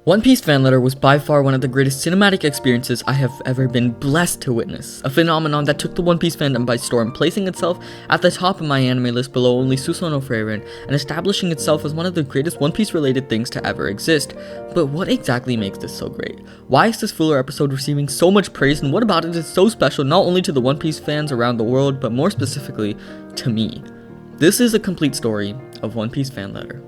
One Piece fan letter was by far one of the greatest cinematic experiences I have ever been blessed to witness. A phenomenon that took the One Piece fandom by storm, placing itself at the top of my anime list below only Susanoo Frieren, and establishing itself as one of the greatest One Piece related things to ever exist. But what exactly makes this so great? Why is this filler episode receiving so much praise, and what about it is so special not only to the One Piece fans around the world, but more specifically, to me? This is a complete story of One Piece fan letter.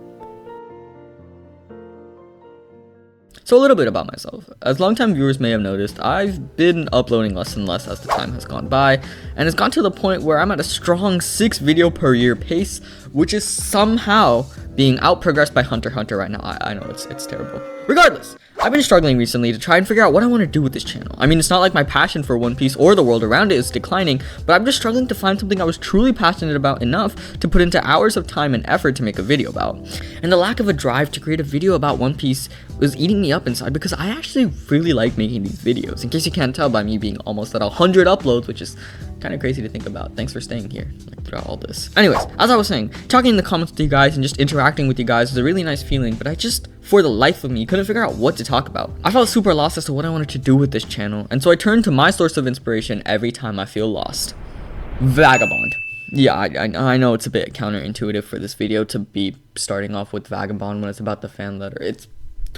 So a little bit about myself. As longtime viewers may have noticed, I've been uploading less and less as the time has gone by, and it's gone to the point where I'm at a strong 6 video per year pace, which is somehow being outprogressed by Hunter x Hunter right now. I know it's terrible. Regardless, I've been struggling recently to try and figure out what I want to do with this channel. I mean, it's not like my passion for One Piece or the world around it is declining, but I'm just struggling to find something I was truly passionate about enough to put into hours of time and effort to make a video about. And the lack of a drive to create a video about One Piece was eating me up inside, because I actually really like making these videos. In case you can't tell by me being almost at 100 uploads, which is kind of crazy to think about. Thanks for staying here throughout all this. Anyways, as I was saying, talking in the comments with you guys and just interacting with you guys was a really nice feeling, but I just, for the life of me, couldn't figure out what to talk about. I felt super lost as to what I wanted to do with this channel, and so I turned to my source of inspiration every time I feel lost. Vagabond. Yeah, I know it's a bit counterintuitive for this video to be starting off with Vagabond when it's about the fan letter. It's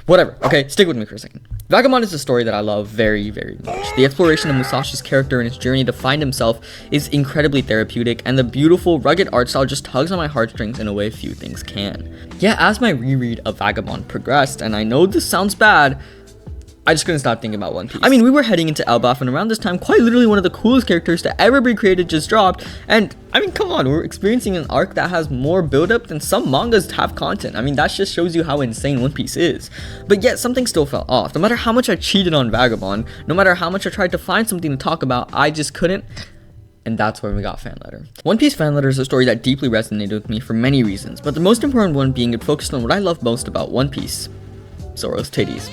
whatever. Okay, stick with me for a second. Vagabond is a story that I love very, very much. The exploration of Musashi's character and his journey to find himself is incredibly therapeutic, and the beautiful, rugged art style just tugs on my heartstrings in a way few things can. Yeah, as my reread of Vagabond progressed, and I know this sounds bad, I just couldn't stop thinking about One Piece. I mean, we were heading into Elbaf, and around this time, quite literally one of the coolest characters to ever be created just dropped, and I mean, come on, we're experiencing an arc that has more build-up than some mangas have content. I mean, that just shows you how insane One Piece is. But yet, something still fell off. No matter how much I cheated on Vagabond, no matter how much I tried to find something to talk about, I just couldn't. And that's where we got Fan Letter. One Piece Fan Letter is a story that deeply resonated with me for many reasons, but the most important one being it focused on what I love most about One Piece: Zoro's titties.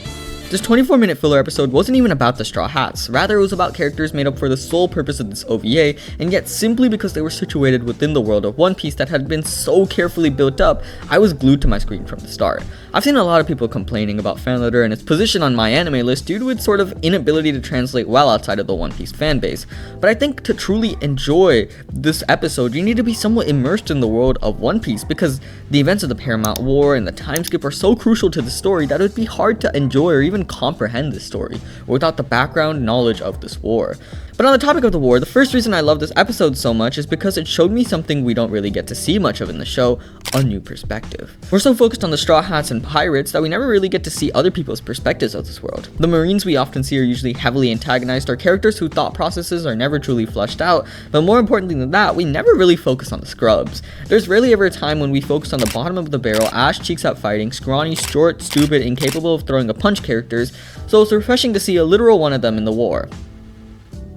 This 24-minute filler episode wasn't even about the Straw Hats, rather it was about characters made up for the sole purpose of this OVA, and yet simply because they were situated within the world of One Piece that had been so carefully built up, I was glued to my screen from the start. I've seen a lot of people complaining about Fan Letter and its position on my anime list due to its sort of inability to translate well outside of the One Piece fanbase, but I think to truly enjoy this episode, you need to be somewhat immersed in the world of One Piece, because the events of the Paramount War and the time skip are so crucial to the story that it would be hard to enjoy or even comprehend this story without the background knowledge of this war. But on the topic of the war, the first reason I love this episode so much is because it showed me something we don't really get to see much of in the show: a new perspective. We're so focused on the Straw Hats and pirates that we never really get to see other people's perspectives of this world. The Marines we often see are usually heavily antagonized, or characters whose thought processes are never truly fleshed out, but more importantly than that, we never really focus on the scrubs. There's rarely ever a time when we focus on the bottom of the barrel, ass cheeks out fighting, scrawny, short, stupid, incapable of throwing a punch characters, so it's refreshing to see a literal one of them in the war.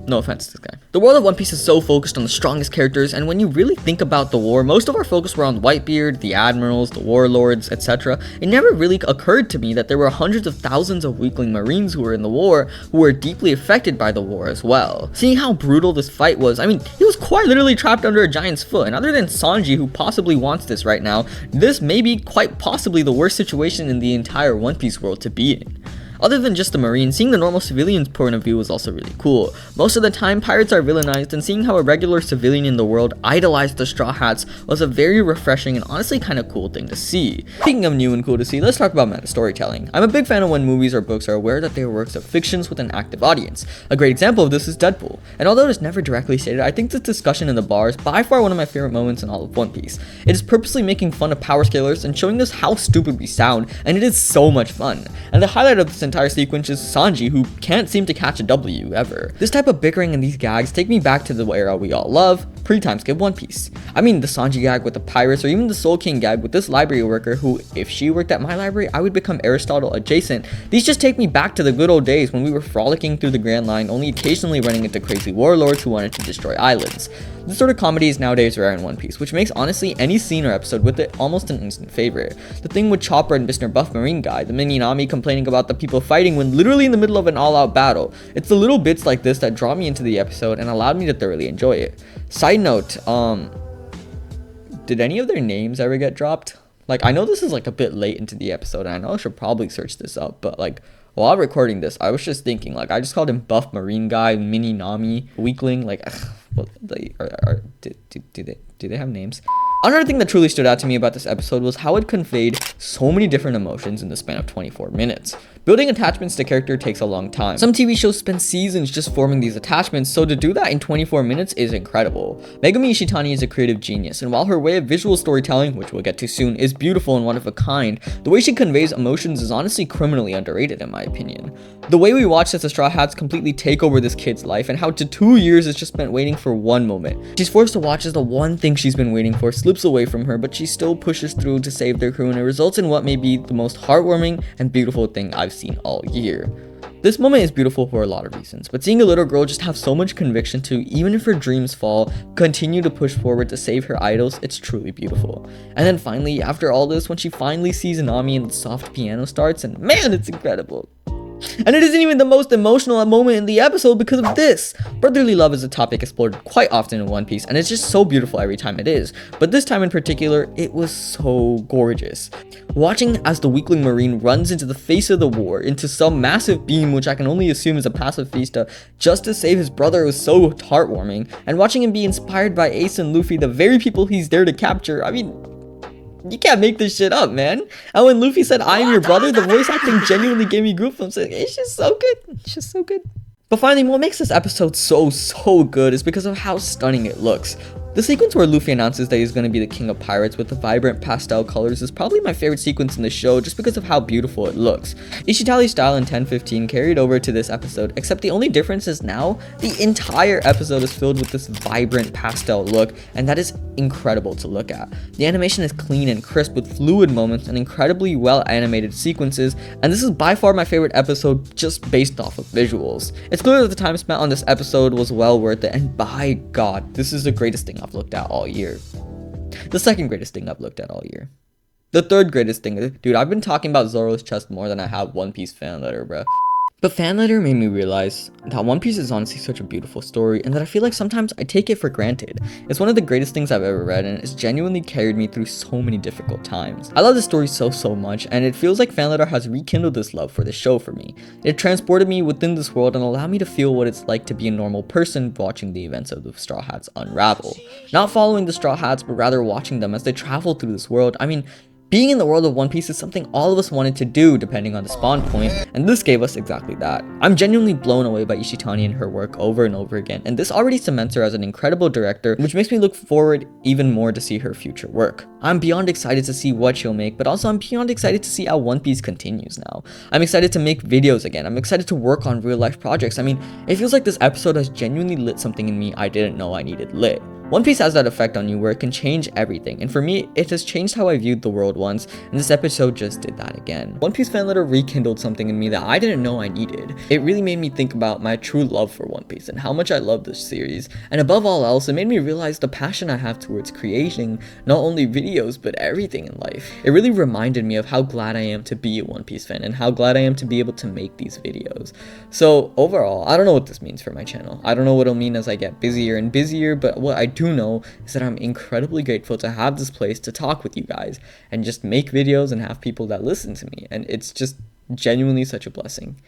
No offense to this guy. The world of One Piece is so focused on the strongest characters, and when you really think about the war, most of our focus were on Whitebeard, the admirals, the warlords, etc. It never really occurred to me that there were hundreds of thousands of weakling Marines who were in the war, who were deeply affected by the war as well. Seeing how brutal this fight was, I mean, he was quite literally trapped under a giant's foot, and other than Sanji, who possibly wants this right now, this may be quite possibly the worst situation in the entire One Piece world to be in. Other than just the Marines, seeing the normal civilian's point of view was also really cool. Most of the time, pirates are villainized, and seeing how a regular civilian in the world idolized the Straw Hats was a very refreshing and honestly kind of cool thing to see. Speaking of new and cool to see, let's talk about meta storytelling. I'm a big fan of when movies or books are aware that they are works of fictions with an active audience. A great example of this is Deadpool, and although it is never directly stated, I think this discussion in the bar is by far one of my favorite moments in all of One Piece. It is purposely making fun of power scalers and showing us how stupid we sound, and it is so much fun. And the highlight of this entire sequence is Sanji, who can't seem to catch a W ever. This type of bickering and these gags take me back to the era we all love, pre-time skip One Piece. I mean, the Sanji gag with the pirates, or even the Soul King gag with this library worker who, if she worked at my library, I would become Aristotle adjacent. These just take me back to the good old days when we were frolicking through the Grand Line, only occasionally running into crazy warlords who wanted to destroy islands. This sort of comedy is nowadays rare in One Piece, which makes honestly any scene or episode with it almost an instant favorite. The thing with Chopper and Mr. Buff Marine guy, the Minami complaining about the people fighting when literally in the middle of an all-out battle. It's the little bits like this that draw me into the episode and allowed me to thoroughly enjoy it. Side note, did any of their names ever get dropped? Like, I know this is like a bit late into the episode, and I know I should probably search this up, but like, while recording this, I was just thinking, like, I just called him Buff Marine Guy, Mini Nami, Weakling, like, well, they do they have names? Another thing that truly stood out to me about this episode was how it conveyed so many different emotions in the span of 24 minutes. Building attachments to character takes a long time. Some TV shows spend seasons just forming these attachments, so to do that in 24 minutes is incredible. Megumi Ishitani is a creative genius, and while her way of visual storytelling, which we'll get to soon, is beautiful and one of a kind, the way she conveys emotions is honestly criminally underrated in my opinion. The way we watch as the Straw Hats completely take over this kid's life, and how to 2 years is just spent waiting for one moment. She's forced to watch as the one thing she's been waiting for slips away from her, but she still pushes through to save their crew, and it results in what may be the most heartwarming and beautiful thing I've seen all year. This moment is beautiful for a lot of reasons, but seeing a little girl just have so much conviction to, even if her dreams fall, continue to push forward to save her idols, it's truly beautiful. And then finally, after all this, when she finally sees Nami and the soft piano starts, and man, it's incredible. And it isn't even the most emotional moment in the episode because of this. Brotherly love is a topic explored quite often in One Piece, and it's just so beautiful every time it is. But this time in particular, it was so gorgeous. Watching as the weakling Marine runs into the face of the war, into some massive beam which I can only assume is a pacifista, just to save his brother was so heartwarming. And watching him be inspired by Ace and Luffy, the very people he's there to capture, I mean, you can't make this shit up, man. And when Luffy said, "I am your brother," the voice acting genuinely gave me goosebumps. It's just so good. It's just so good. But finally, what makes this episode so good is because of how stunning it looks. The sequence where Luffy announces that he's going to be the king of pirates with the vibrant pastel colors is probably my favorite sequence in the show just because of how beautiful it looks. Ishitali's style in 10:15 carried over to this episode, except the only difference is now the entire episode is filled with this vibrant pastel look, and that is incredible to look at. The animation is clean and crisp with fluid moments and incredibly well animated sequences, and this is by far my favorite episode just based off of visuals. It's clear that the time spent on this episode was well worth it, and by God, this is the greatest thing I've looked at all year. The second greatest thing I've looked at all year. The third greatest thing, dude, I've been talking about Zoro's chest more than I have One Piece fan letter, bruh. But fan letter made me realize that One Piece is honestly such a beautiful story, and that I feel like sometimes I take it for granted. It's one of the greatest things I've ever read, and it's genuinely carried me through so many difficult times. I love this story so much, and it feels like fan letter has rekindled this love for the show for me. It transported me within this world and allowed me to feel what it's like to be a normal person watching the events of the Straw Hats unravel. Not following the Straw Hats, but rather watching them as they travel through this world. I mean, being in the world of One Piece is something all of us wanted to do depending on the spawn point, and this gave us exactly that. I'm genuinely blown away by Ishitani and her work over and over again, and this already cements her as an incredible director, which makes me look forward even more to see her future work. I'm beyond excited to see what she'll make, but also I'm beyond excited to see how One Piece continues now. I'm excited to make videos again. I'm excited to work on real life projects. I mean, it feels like this episode has genuinely lit something in me I didn't know I needed lit. One Piece has that effect on you where it can change everything, and for me, it has changed how I viewed the world once, and this episode just did that again. One Piece fan letter rekindled something in me that I didn't know I needed. It really made me think about my true love for One Piece and how much I love this series, and above all else, it made me realize the passion I have towards creating not only videos, but everything in life. It really reminded me of how glad I am to be a One Piece fan, and how glad I am to be able to make these videos. So overall, I don't know what this means for my channel. I don't know what it'll mean as I get busier and busier, but what I do know is that I'm incredibly grateful to have this place to talk with you guys and just make videos and have people that listen to me, and it's just genuinely such a blessing.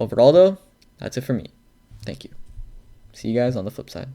Overall though, that's it for me. Thank you. See you guys on the flip side.